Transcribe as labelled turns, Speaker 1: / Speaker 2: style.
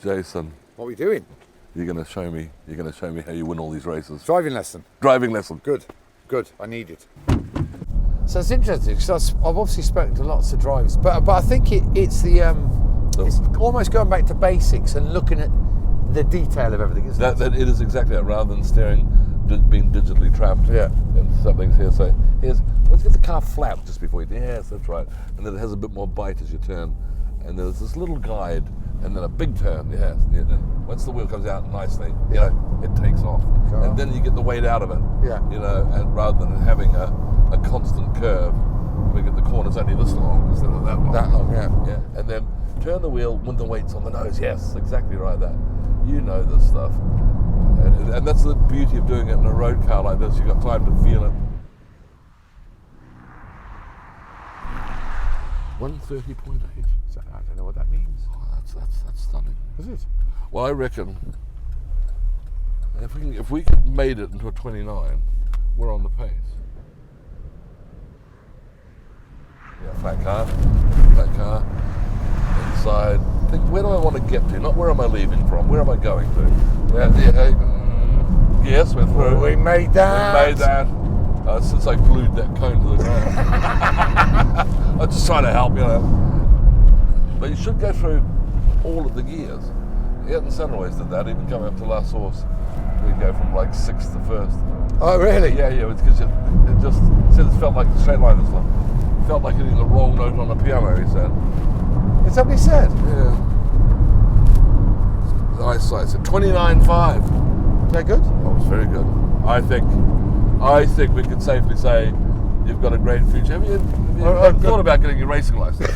Speaker 1: Jason,
Speaker 2: What are we doing?
Speaker 1: you're going to show me how you win all these races.
Speaker 2: Driving lesson.
Speaker 1: Driving lesson.
Speaker 2: Good. I need it. So it's interesting because I've obviously spoken to lots of drivers, but I think it's almost going back to basics and looking at the detail of everything, isn't it?
Speaker 1: That it is exactly that, rather than being digitally trapped.
Speaker 2: Yeah.
Speaker 1: And something's here. So let's get the car flat just before you. Yes, that's right. And then it has a bit more bite as you turn. And there's this little guide, and then a big turn. Yes. Yeah. And once the wheel comes out nicely, it takes off. Cool. And then you get the weight out of it.
Speaker 2: Yeah.
Speaker 1: And rather than having a constant curve, we get the corners only this long instead of that long.
Speaker 2: That long, yeah.
Speaker 1: Yeah. And then turn the wheel when the weight's on the nose. Yes, exactly right. That. You know this stuff. And that's the beauty of doing it in a road car like this. You've got time to feel it. 130.8.
Speaker 2: I don't know what that means.
Speaker 1: Oh, that's stunning.
Speaker 2: Is it?
Speaker 1: Well, I reckon if we made it into a 29, we're on the pace. Yeah, flat car, inside. Where do I want to get to? Not where am I leaving from? Where am I going to? Yes, we're through.
Speaker 2: We made that.
Speaker 1: Since I glued that cone to the ground. I'm just trying to help, But you should go through all of the gears. Ayrton Senna always did that, even coming up to La Source. We'd go from like 6th to 1st.
Speaker 2: Oh, really?
Speaker 1: Yeah, it's because it just felt like the straight line and stuff. Felt like hitting the wrong note on the piano, he said.
Speaker 2: Is that what he said?
Speaker 1: Yeah. Nice size. 29.5.
Speaker 2: Is that good?
Speaker 1: That was very good. I think we can safely say you've got a great future. Have you thought about getting your racing license?